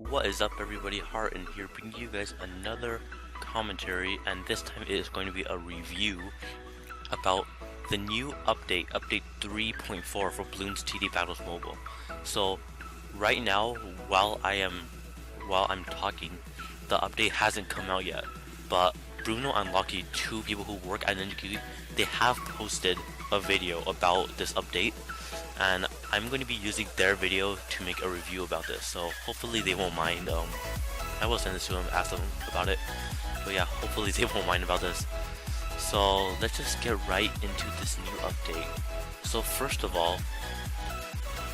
What is up, everybody? Harden here, bringing you guys another commentary, and this time it is going to be a review about the new update 3.4 for Bloons TD Battles Mobile. So right now, while I'm talking, the update hasn't come out yet, but Bruno and Lucky, two people who work at Ninja, they have posted a video about this update, and I'm going to be using their video to make a review about this, so hopefully they won't mind. I will send this to them, ask them about it, but yeah, hopefully they won't mind about this. So let's just get right into this new update. So first of all,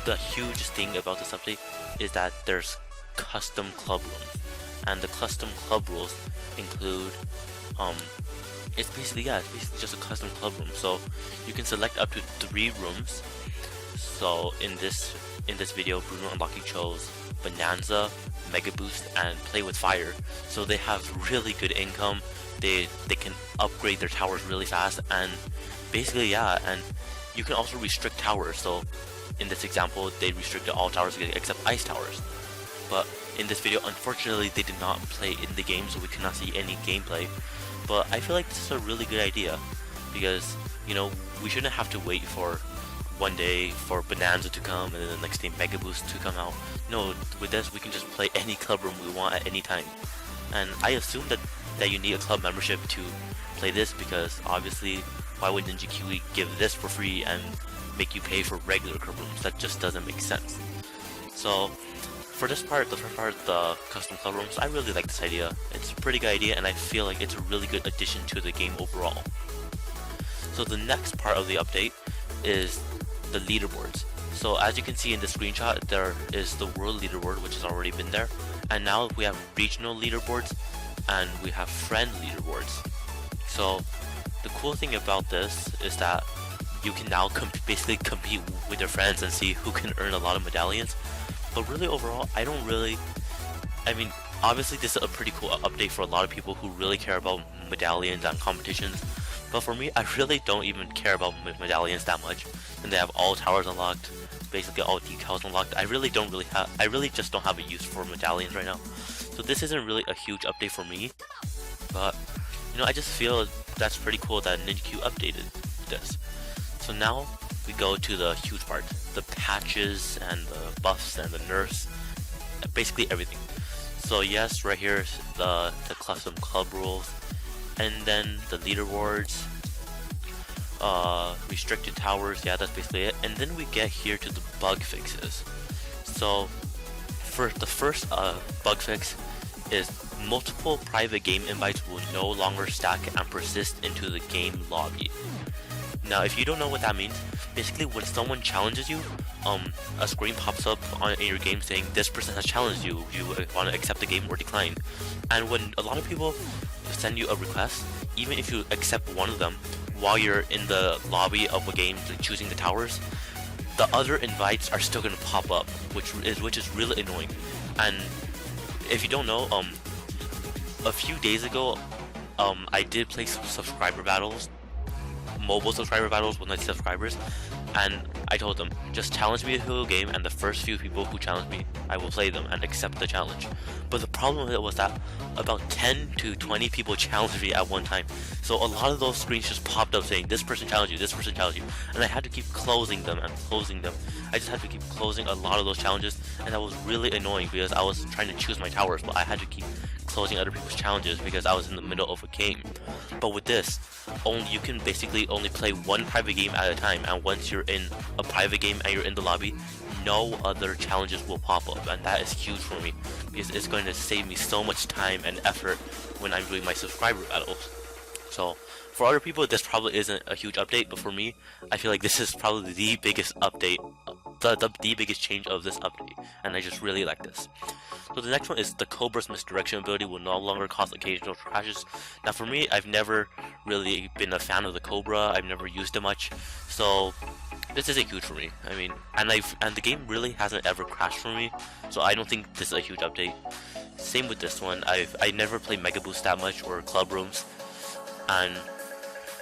the huge thing about this update is that there's custom club rooms, and the custom club rules include it's basically just a custom club room. So you can select up to 3 rooms. So in this video, Bruno and Lucky chose Bonanza, Mega Boost, and Play with Fire. So they have really good income. They can upgrade their towers really fast, and basically and you can also restrict towers. So in this example, they restricted all towers except ice towers. But in this video, unfortunately, they did not play in the game, so we cannot see any gameplay. But I feel like this is a really good idea, because we shouldn't have to wait for one day for Bonanza to come and then the next day Mega Boost to come out. No, with this we can just play any club room we want at any time. And I assume that you need a club membership to play this, because obviously why would Ninja Kiwi give this for free and make you pay for regular club rooms? That just doesn't make sense. So for this part, the first part, the custom club rooms, I really like this idea. It's a pretty good idea, and I feel like it's a really good addition to the game overall. So the next part of the update is the leaderboards. So as you can see in the screenshot, there is the world leaderboard, which has already been there, and now we have regional leaderboards and we have friend leaderboards. So the cool thing about this is that you can now basically compete with your friends and see who can earn a lot of medallions. But really overall, I mean, obviously this is a pretty cool update for a lot of people who really care about medallions and competitions. But for me, I really don't even care about medallions that much, and they have all towers unlocked, basically all decals unlocked. I really just don't have a use for medallions right now. So this isn't really a huge update for me, but I just feel that's pretty cool that Ninja Q updated this. So now we go to the huge part, the patches and the buffs and the nerfs, basically everything. So yes, right here is the custom club rules, and then the leaderboards, restricted towers, that's basically it. And then we get here to the bug fixes. So for the first bug fix is multiple private game invites will no longer stack and persist into the game lobby. Now if you don't know what that means, basically when someone challenges you, a screen pops up in your game saying this person has challenged you, you want to accept the game or decline. And when a lot of people send you a request, even if you accept one of them while you're in the lobby of a game choosing the towers, the other invites are still going to pop up, which is really annoying. And if you don't know, a few days ago I did play some subscriber battles, mobile subscriber battles with my subscribers, and I told them, just challenge me to a game, and the first few people who challenge me, I will play them and accept the challenge. But the problem with it was that about 10 to 20 people challenged me at one time. So a lot of those screens just popped up saying, this person challenged you, this person challenged you, and I had to keep closing them and closing them. I just had to keep closing a lot of those challenges, and that was really annoying because I was trying to choose my towers, but I had to keep closing other people's challenges because I was in the middle of a game. But with this, you can basically only play one private game at a time, and once you're in a private game and you're in the lobby, no other challenges will pop up, and that is huge for me because it's going to save me so much time and effort when I'm doing my subscriber battles. So for other people, this probably isn't a huge update, but for me, I feel like this is probably the biggest update, the biggest change of this update, and I just really like this. So the next one is the Cobra's misdirection ability will no longer cause occasional crashes. Now for me, I've never really been a fan of the Cobra. I've never used it much, so this isn't huge for me. I mean, and the game really hasn't ever crashed for me, so I don't think this is a huge update. Same with this one. I never played Mega Boost that much or club rooms, and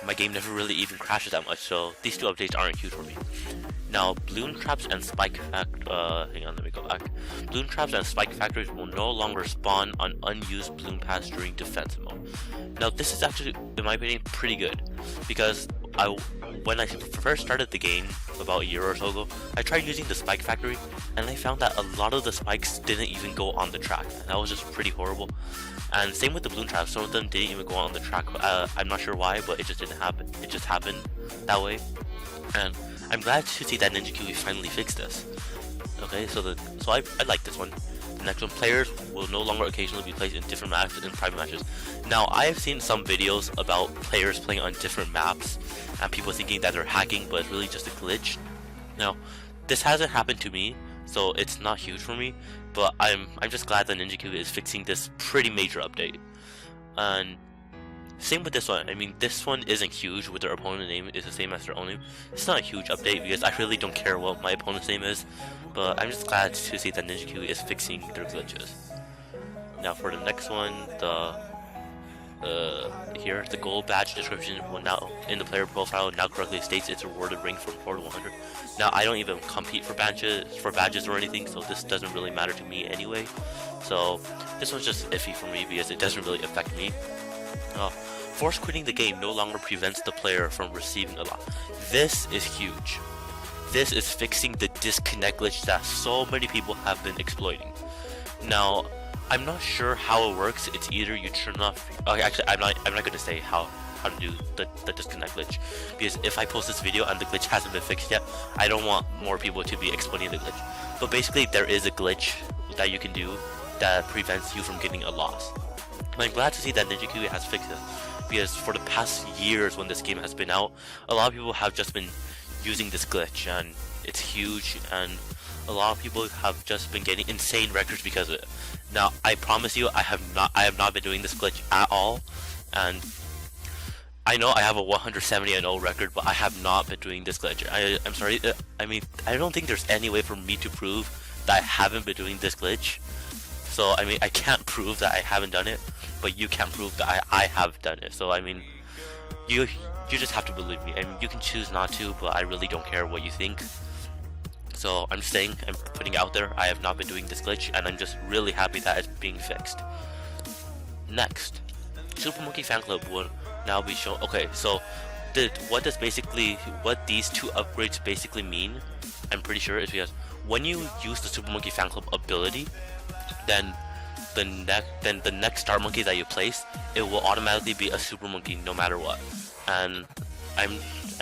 my game never really even crashes that much, so these two updates aren't huge for me. Now, balloon traps and spike hang on, let me go back. Balloon traps and spike factories will no longer spawn on unused balloon paths during defense mode. Now, this is actually, in my opinion, pretty good, because when I first started the game about a year or so ago, I tried using the spike factory, and I found that a lot of the spikes didn't even go on the track, and that was just pretty horrible. And same with the balloon traps, some of them didn't even go on the track. I'm not sure why, but it just didn't happen. It just happened that way, and I'm glad to see that Ninja Kiwi finally fixed this. Okay, so I like this one. The next one, players will no longer occasionally be placed in different maps in private matches. Now, I have seen some videos about players playing on different maps and people thinking that they're hacking, but it's really just a glitch. Now, this hasn't happened to me, so it's not huge for me, but I'm just glad that Ninja Kiwi is fixing this pretty major update. And same with this one. I mean, this one isn't huge with their opponent name is the same as their own name. It's not a huge update because I really don't care what my opponent's name is, but I'm just glad to see that Ninja Kiwi is fixing their glitches. Now for the next one, here, the gold badge description will now, in the player profile, now correctly states it's a rewarded ring from 4 to 100. Now, I don't even compete for badges or anything, so this doesn't really matter to me anyway. So, this one's just iffy for me because it doesn't really affect me. Force quitting the game no longer prevents the player from receiving a lot. This is huge. This is fixing the disconnect glitch that so many people have been exploiting. Now, I'm not sure how it works. It's either you turn off. Okay, actually, I'm not gonna say how to do the disconnect glitch, because if I post this video and the glitch hasn't been fixed yet, I don't want more people to be exploiting the glitch. But basically, there is a glitch that you can do that prevents you from getting a loss. I'm glad to see that Ninja Kiwi has fixed it, because for the past years when this game has been out, a lot of people have just been using this glitch, and it's huge, and a lot of people have just been getting insane records because of it. Now, I promise you, I have not been doing this glitch at all, and I know I have a 170-0 record, but I have not been doing this glitch. I'm sorry, I mean, I don't think there's any way for me to prove that I haven't been doing this glitch. So, I mean, I can't prove that I haven't done it, but you can prove that I have done it. So, I mean, you just have to believe me. I mean, you can choose not to, but I really don't care what you think. So, I'm just saying, I'm putting it out there, I have not been doing this glitch, and I'm just really happy that it's being fixed. Next, Super Monkey Fan Club will now be shown. Okay, so what these two upgrades basically mean, I'm pretty sure, is because when you use the Super Monkey Fan Club ability, then the next Star Monkey that you place, it will automatically be a Super Monkey no matter what. And I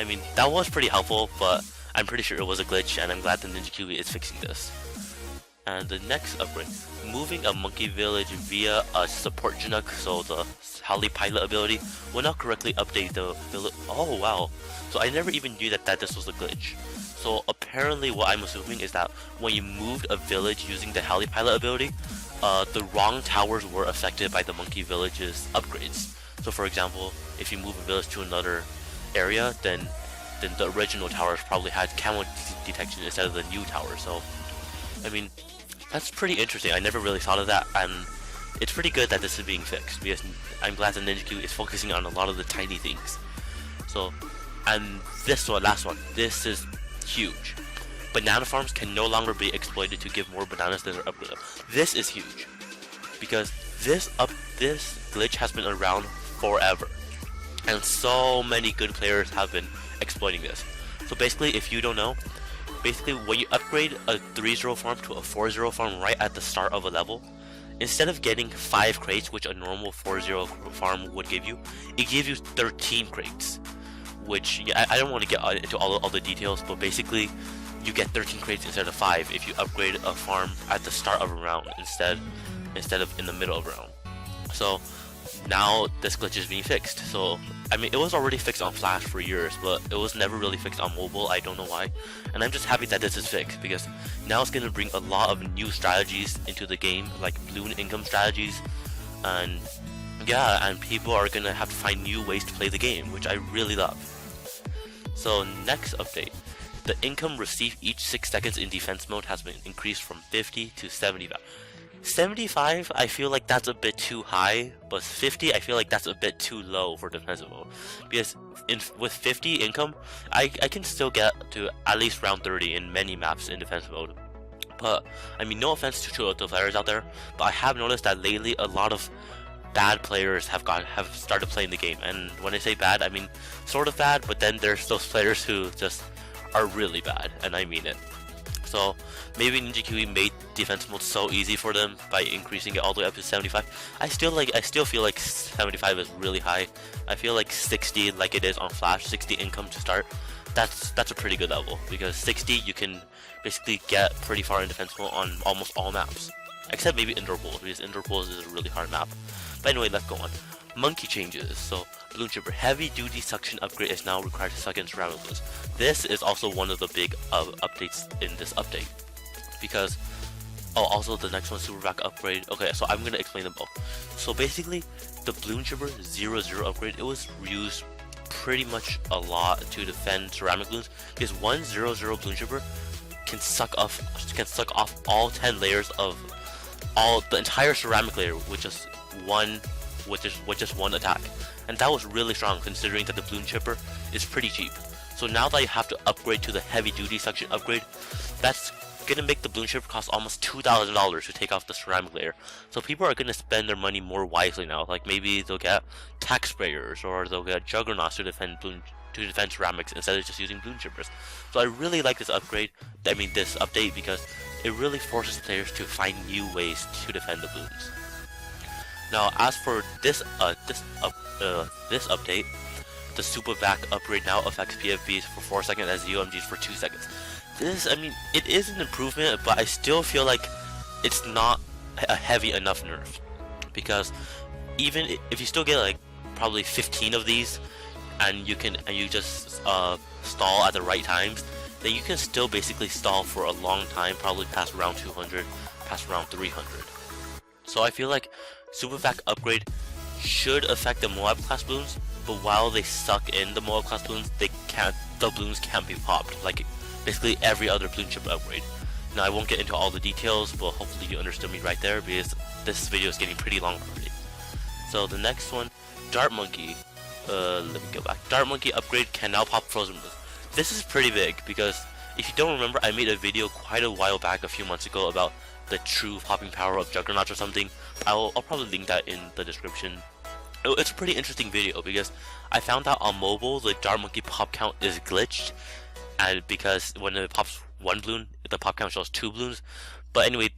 mean that was pretty helpful, but I'm pretty sure it was a glitch, and I'm glad the Ninja Kiwi is fixing this. And the next upgrade, moving a monkey village via a support Chinook, so the Heli pilot ability, will now correctly update the village. Oh wow, so I never even knew that this was a glitch. So apparently what I'm assuming is that when you moved a village using the Heli pilot ability, the wrong towers were affected by the monkey village's upgrades. So for example, if you move a village to another area, then the original towers probably had camo detection instead of the new tower. So I mean, that's pretty interesting. I never really thought of that, and it's pretty good that this is being fixed, because I'm glad that Ninja Kiwi is focusing on a lot of the tiny things. So, and this one, last one, this is huge. Banana farms can no longer be exploited to give more bananas than their upgrade. This is huge, because this glitch has been around forever, and so many good players have been exploiting this. So basically, if you don't know, basically when you upgrade a 3-0 farm to a 4-0 farm right at the start of a level, instead of getting 5 crates, which a normal 4-0 farm would give you, it gives you 13 crates. Which, yeah, I don't want to get into all the details, but basically you get 13 crates instead of 5 if you upgrade a farm at the start of a round instead of in the middle of a round. So now this glitch is being fixed. So I mean, it was already fixed on Flash for years, but it was never really fixed on mobile. I don't know why, and I'm just happy that this is fixed, because now it's going to bring a lot of new strategies into the game, like balloon income strategies, and yeah, and people are going to have to find new ways to play the game, which I really love. So next update, the income received each 6 seconds in defense mode has been increased from 50 to 70. 75, I feel like that's a bit too high, but 50, I feel like that's a bit too low for defensive mode. Because with 50 income, I can still get to at least round 30 in many maps in defensive mode. But, I mean, no offense to the players out there, but I have noticed that lately a lot of bad players have started playing the game. And when I say bad, I mean sort of bad, but then there's those players who just are really bad, and I mean it. So maybe Ninja Kiwi made defense mode so easy for them by increasing it all the way up to 75. I still feel like 75 is really high. I feel like 60, like it is on Flash, 60 income to start, that's a pretty good level, because 60 you can basically get pretty far in defense mode on almost all maps, except maybe indoor pools, because indoor pools is a really hard map. But anyway, let's go on. Monkey changes. So Bloon Chipper heavy duty suction upgrade is now required to suck in ceramic balloons. This is also one of the big updates in this update, because also the next one, super back upgrade. Okay, so I'm gonna explain them both. So basically, the Bloon Chipper 0-0 upgrade, it was used pretty much a lot to defend ceramic balloons, because one 0-0 Bloon Chipper can suck off all 10 layers of the entire ceramic layer with just one attack, and that was really strong considering that the Bloon Chipper is pretty cheap. So now that you have to upgrade to the heavy duty suction upgrade, that's gonna make the Bloon Chipper cost almost $2,000 to take off the ceramic layer. So people are gonna spend their money more wisely now. Like maybe they'll get tack sprayers, or they'll get juggernauts to defend ceramics instead of just using Bloon Chippers. So I really like this this update, because it really forces players to find new ways to defend the balloons. Now, as for this update, the super back upgrade now affects PFBs for 4 seconds as UMGs for 2 seconds. This, I mean, it is an improvement, but I still feel like it's not a heavy enough nerf, because even if you still get like probably 15 of these, and you just stall at the right times, then you can still basically stall for a long time, probably past round 200, past round 300. So I feel like super back upgrade should affect the Moab class balloons, but while they suck in the Moab class balloons, the balloons can't be popped like basically every other Bloon Chipper upgrade. Now I won't get into all the details, but hopefully you understood me right there, because this video is getting pretty long already. So the next one, Dart Monkey. Let me go back. Dart Monkey upgrade can now pop frozen balloons. This is pretty big, because if you don't remember, I made a video quite a while back, a few months ago, about the true popping power of Juggernauts or something. I'll probably link that in the description. It's a pretty interesting video, because I found out on mobile the Dart Monkey pop count is glitched, and because when it pops one balloon, the pop count shows 2 balloons. But anyway,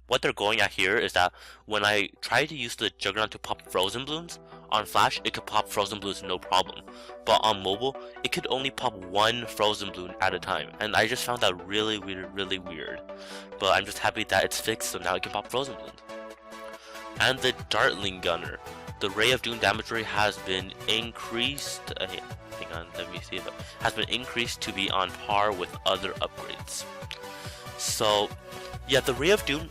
what they're going at here is that when I try to use the Juggernaut to pop frozen balloons, on Flash it could pop frozen balloons no problem, but on mobile it could only pop 1 frozen balloon at a time, and I just found that really weird. But I'm just happy that it's fixed, so now it can pop frozen balloons. And the Dartling Gunner, the Ray of Doom damage rate has been increased. Hang on, let me see if it has been increased to be on par with other upgrades. So yeah, the Ray of Doom,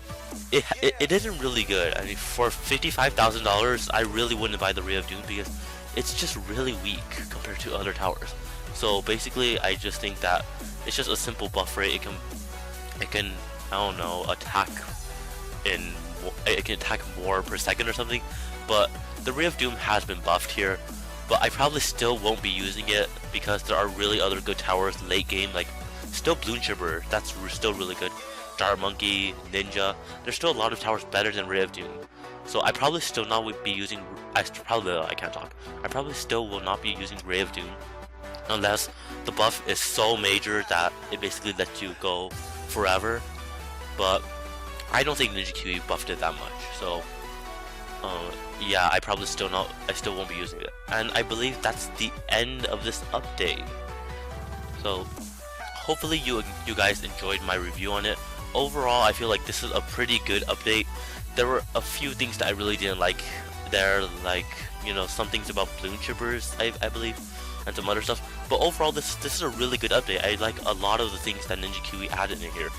it isn't really good. I mean, for $55,000, I really wouldn't buy the Ray of Doom, because it's just really weak compared to other towers. So basically, I just think that it's just a simple buff rate. It can I don't know, it can attack more per second or something. But the Ray of Doom has been buffed here, but I probably still won't be using it, because there are really other good towers late game, like still Bloon Chipper, that's still really good. Dart Monkey, Ninja, there's still a lot of towers better than Ray of Doom. So I probably still not would be using. I probably still will not be using Ray of Doom, unless the buff is so major that it basically lets you go forever. But I don't think Ninja Kiwi buffed it that much. So yeah, I still won't be using it. And I believe that's the end of this update. So hopefully you guys enjoyed my review on it. Overall, I feel like this is a pretty good update. There were a few things that I really didn't like. There, like, you know, some things about Bloon Chippers, I believe, and some other stuff. But overall, this is a really good update. I like a lot of the things that Ninja Kiwi added in here.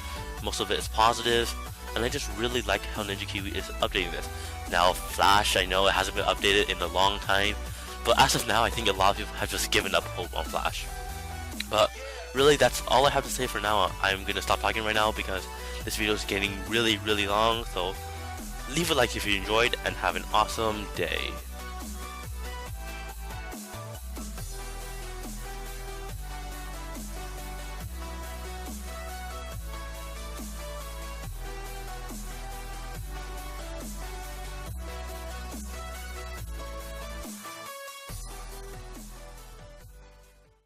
Most of it is positive, and I just really like how Ninja Kiwi is updating this. Now, Flash, I know it hasn't been updated in a long time, but as of now, I think a lot of people have just given up hope on Flash. But really, that's all I have to say for now. I'm gonna stop talking right now because this video is getting really long, so leave a like if you enjoyed and have an awesome day.